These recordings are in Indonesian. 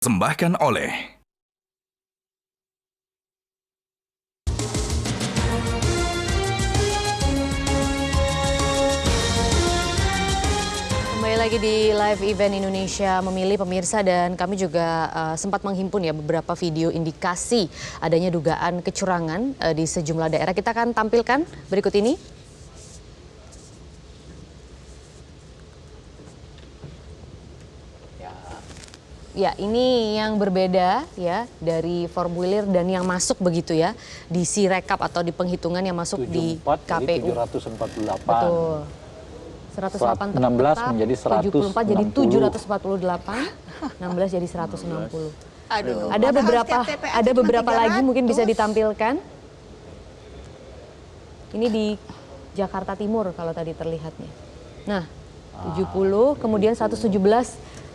Persembahkan oleh Kembali lagi di live event Indonesia Memilih pemirsa, dan kami juga sempat menghimpun ya beberapa video indikasi adanya dugaan kecurangan di sejumlah daerah. Kita akan tampilkan berikut ini. Ya, ini yang berbeda ya dari formulir dan yang masuk begitu ya di Sirekap atau di penghitungan yang masuk di KPU. 748. Betul. 108 16 menjadi 74 jadi 748, 16 jadi 160. Aduh, Ada beberapa lagi mungkin bisa ditampilkan. Ini di Jakarta Timur kalau tadi terlihatnya. Nah, 70 kemudian 117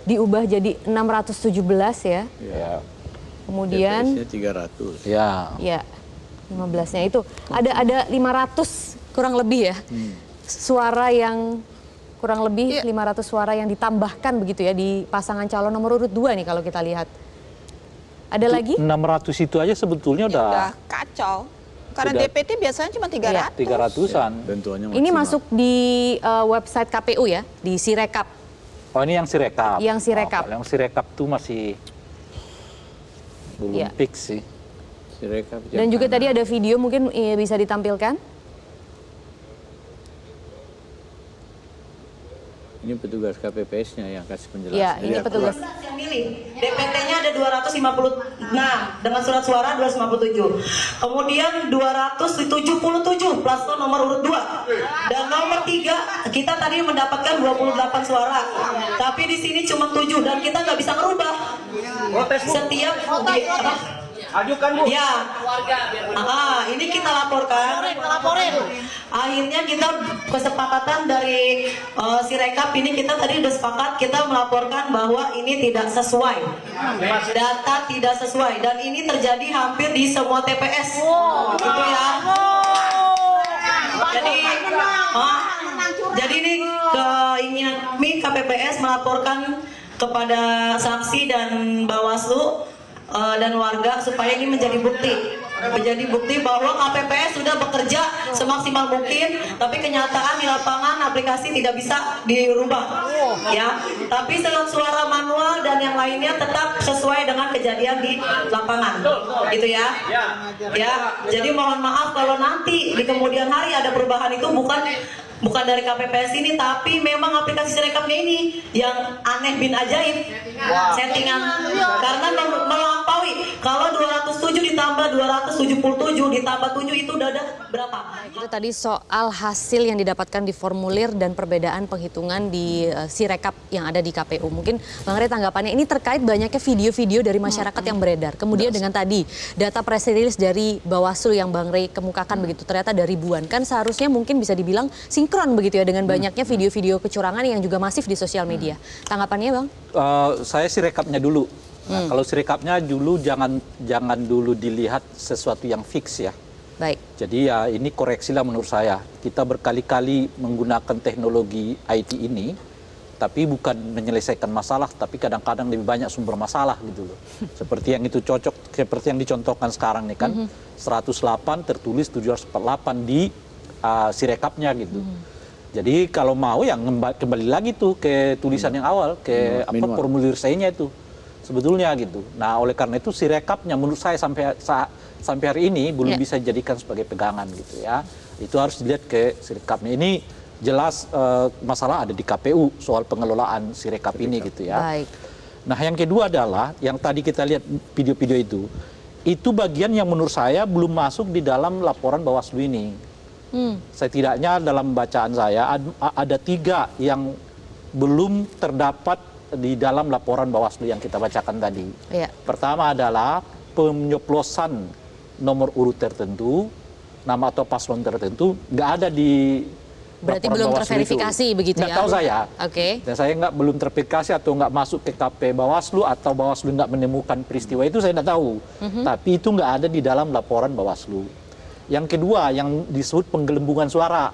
diubah jadi 617 ya. Ya. Kemudian TPS-nya 300. Ya. ya 15-nya itu ada 500 kurang lebih ya. Suara yang kurang lebih 500 suara yang ditambahkan begitu ya di pasangan calon nomor urut 2 nih kalau kita lihat. Ada lagi? 600 itu aja sebetulnya Udah udah kacau. Karena Sudah. DPT biasanya cuma 300. 300-an. Bentukannya Ini maksimal. masuk di website KPU ya, di Sirekap. Oh, ini yang Sirekap. Yang Sirekap. Yang Sirekap tuh masih belum Ya. fix sih. Sirekap Dan juga Jakarta. tadi ada video mungkin bisa ditampilkan. Ini petugas KPPS-nya yang kasih penjelasan. Ya, ini petugas. Yang milih, DPT-nya ada 256 dengan surat suara 257. Kemudian 277 paslon nomor urut 2. Dan nomor 3 kita tadi mendapatkan 28 suara. Tapi di sini cuma 7 dan kita nggak bisa ngerubah. Setiap Ajukan, Bu. ya, ini kita laporkan. Akhirnya kita kesepakatan dari Sirekap ini kita tadi udah sepakat kita melaporkan bahwa ini tidak sesuai, data tidak sesuai, dan ini terjadi hampir di semua TPS, gitu ya. Jadi ini keinginan kami KPPS melaporkan kepada saksi dan Bawaslu dan warga supaya ini menjadi bukti bahwa KPPS sudah bekerja semaksimal mungkin, tapi kenyataan di lapangan aplikasi tidak bisa dirubah ya, tapi suara manual dan yang lainnya tetap sesuai dengan kejadian di lapangan gitu ya. Jadi mohon maaf kalau nanti di kemudian hari ada perubahan, itu bukan dari KPPS ini, tapi memang aplikasi Sirekapnya ini yang aneh bin ajaib settingan, karena melampaui. Kalau 207 ditambah 277 ditambah 7 itu udah ada berapa? Itu tadi soal hasil yang didapatkan di formulir dan perbedaan penghitungan di Sirekap yang ada di KPU. Mungkin Bang Rey tanggapannya ini terkait banyaknya video-video dari masyarakat yang beredar. Kemudian dengan tadi data press release dari Bawaslu yang Bang Rey kemukakan begitu, ternyata ada ribuan. Kan seharusnya mungkin bisa dibilang sinkron begitu ya dengan banyaknya video-video kecurangan yang juga masif di sosial media. Tanggapannya Bang? Saya Sirekapnya dulu. Nah, kalau Sirekapnya dulu jangan dulu dilihat sesuatu yang fix ya. Baik. Jadi ya ini koreksilah menurut saya. Kita berkali-kali menggunakan teknologi IT ini, tapi bukan menyelesaikan masalah, tapi kadang-kadang lebih banyak sumber masalah gitu loh. Seperti yang itu seperti yang dicontohkan sekarang nih kan, 108 tertulis 748 di Sirekapnya gitu. Jadi kalau mau ya kembali lagi tuh ke tulisan yang awal, ke formulir C-nya itu sebetulnya gitu. Nah oleh karena itu Sirekapnya menurut saya sampai hari ini belum bisa dijadikan sebagai pegangan gitu ya. Itu harus dilihat ke Sirekapnya. Ini jelas masalah ada di KPU soal pengelolaan Sirekap ini gitu ya. Baik. Nah yang kedua adalah yang tadi kita lihat video-video itu bagian yang menurut saya belum masuk di dalam laporan Bawaslu ini. Setidaknya dalam bacaan saya ada 3 yang belum terdapat di dalam laporan Bawaslu yang kita bacakan tadi. Iya. Pertama adalah penyoplosan nomor urut tertentu, nama atau paslon tertentu, nggak ada di Berarti laporan belum Bawaslu terverifikasi itu. begitu Nggak ya? tahu saya. Oke. Dan saya belum terverifikasi atau nggak masuk ke KP Bawaslu atau Bawaslu nggak menemukan peristiwa itu, saya nggak tahu. Tapi itu nggak ada di dalam laporan Bawaslu. Yang kedua yang disebut penggelembungan suara.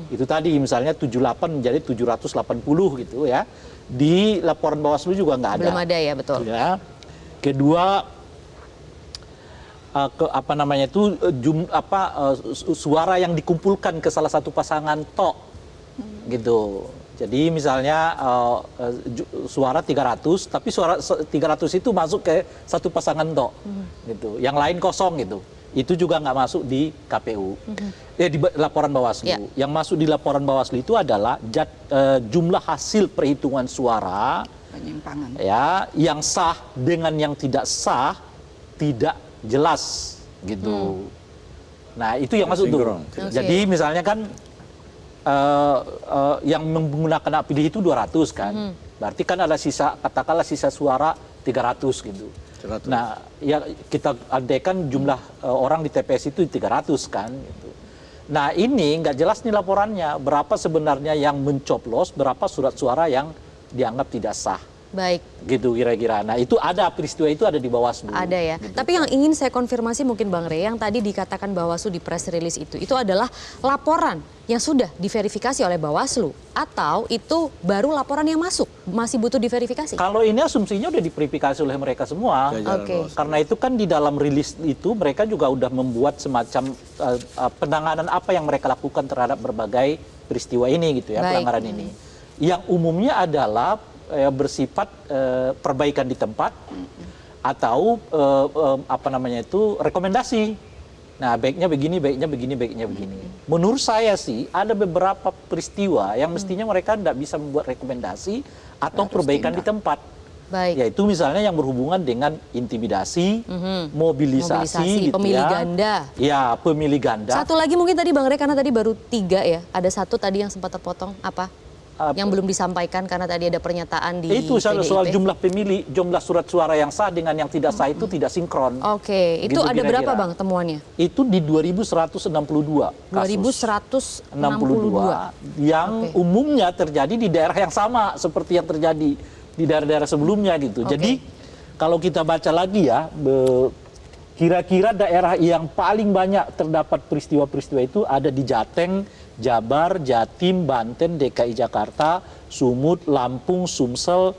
Itu tadi misalnya 78 menjadi 780 gitu ya. Di laporan Bawaslu juga nggak ada. Belum ada ya, betul. Ya. Kedua, suara yang dikumpulkan ke salah satu pasangan tok, gitu. Jadi misalnya suara 300, tapi suara 300 itu masuk ke satu pasangan tok, gitu. Yang lain kosong gitu. Itu juga nggak masuk di KPU, di laporan Bawaslu. Ya. Yang masuk di laporan Bawaslu itu adalah jumlah hasil perhitungan suara, Penyimpangan. ya, yang sah dengan yang tidak sah tidak jelas, gitu. Nah itu yang masuk tuh. Sinkron. Jadi misalnya kan yang menggunakan hak pilih itu 200 kan, berarti kan ada sisa, katakanlah sisa suara 300 gitu. 100. Nah, ya kita andaikan jumlah orang di TPS itu 300 kan. Gitu. Nah ini nggak jelas nih laporannya, berapa sebenarnya yang mencoblos, berapa surat suara yang dianggap tidak sah. Baik. Gitu kira-kira. Nah itu ada, peristiwa itu ada di Bawaslu. Ada ya. Gitu. Tapi yang ingin saya konfirmasi mungkin Bang Rey, yang tadi dikatakan Bawaslu di press release itu adalah laporan yang sudah diverifikasi oleh Bawaslu atau itu baru laporan yang masuk, masih butuh diverifikasi? Kalau ini asumsinya udah diverifikasi oleh mereka semua. Jajaran Oke. Bawaslu. Karena itu kan di dalam rilis itu mereka juga udah membuat semacam penanganan apa yang mereka lakukan terhadap berbagai peristiwa ini gitu ya, Baik. pelanggaran ini. Yang umumnya adalah bersifat perbaikan di tempat atau rekomendasi. Nah, baiknya begini, baiknya begini, baiknya begini. Menurut saya sih ada beberapa peristiwa yang mestinya mereka tidak bisa membuat rekomendasi atau Harus perbaikan di tindak. tempat. Baik. Yaitu misalnya yang berhubungan dengan intimidasi, mobilisasi gitu pemilih ya. ganda. Ya, pemilih ganda. Satu lagi mungkin tadi Bang Rey, karena tadi baru 3 ya, ada satu tadi yang sempat terpotong, apa? Yang belum disampaikan karena tadi ada pernyataan di Itu soal PDIP. jumlah pemilih, jumlah surat suara yang sah dengan yang tidak sah itu tidak sinkron. Oke, itu Gitu ada kira-kira. berapa Bang temuannya? Itu di 2162 kasus. 2162. Yang Oke. umumnya terjadi di daerah yang sama seperti yang terjadi di daerah-daerah sebelumnya gitu. Oke. Jadi kalau kita baca lagi ya, kira-kira daerah yang paling banyak terdapat peristiwa-peristiwa itu ada di Jateng, Jabar, Jatim, Banten, DKI Jakarta, Sumut, Lampung, Sumsel,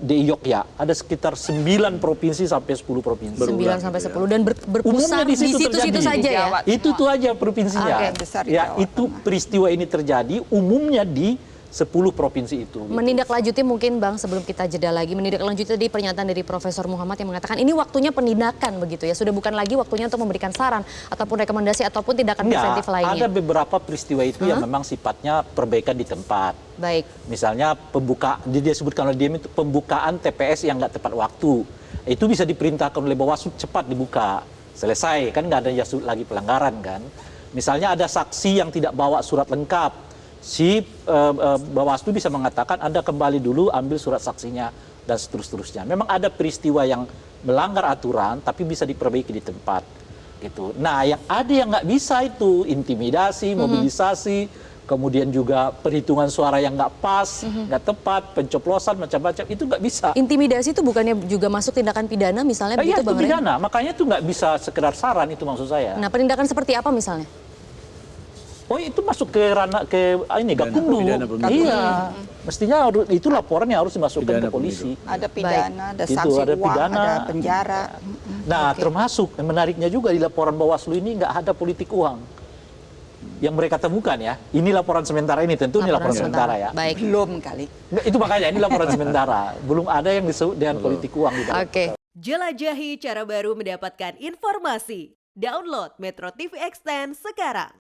di Yogyakarta. Ada sekitar 9 provinsi sampai 10 provinsi. 9 sampai 10 dan berpusat Umumnya di situ-situ terjadi. saja ya. Jawa. Itu tuh aja provinsinya. Oke. Besar di Ya, Jawa itu Tengah. peristiwa ini terjadi umumnya di 10 provinsi itu. Gitu. Menindaklanjuti mungkin Bang sebelum kita jeda lagi, menindaklanjuti tadi pernyataan dari Profesor Muhammad yang mengatakan ini waktunya penindakan begitu ya, sudah bukan lagi waktunya untuk memberikan saran ataupun rekomendasi ataupun tindakan preventif lainnya. Ada beberapa peristiwa itu yang memang sifatnya perbaikan di tempat. Baik. Misalnya dia sebutkan oleh dia itu pembukaan TPS yang nggak tepat waktu. Itu bisa diperintahkan oleh Bawaslu cepat dibuka. Selesai, kan nggak ada lagi pelanggaran kan. Misalnya ada saksi yang tidak bawa surat lengkap. Si Bawaslu bisa mengatakan Anda kembali dulu ambil surat saksinya dan seterusnya. Memang ada peristiwa yang melanggar aturan tapi bisa diperbaiki di tempat gitu. Nah, yang ada yang nggak bisa itu intimidasi, mobilisasi, kemudian juga perhitungan suara yang nggak pas, nggak tepat, pencoblosan macam-macam itu nggak bisa. Intimidasi itu bukannya juga masuk tindakan pidana misalnya Iya, begitu itu Bang Rey? pidana. Makanya itu nggak bisa sekedar saran, itu maksud saya. Nah, penindakan seperti apa misalnya? Oh, itu masuk ke ranah Gakumdu. Pidana pemilu. Iya. Mestinya itu laporan yang harus dimasukkan Pidana ke polisi. Ada pidana, ada Gitu, sanksi ada uang, pidana. ada penjara. Nah, termasuk menariknya juga di laporan Bawaslu ini nggak ada politik uang yang mereka temukan ya. Ini laporan sementara ini, tentu ini laporan sementara ya. Baik. Belum kali. Nggak, itu makanya ini laporan sementara. Belum ada yang disebut dengan politik uang di dalam. Oke. Jelajahi cara baru mendapatkan informasi. Download Metro TV Extend sekarang.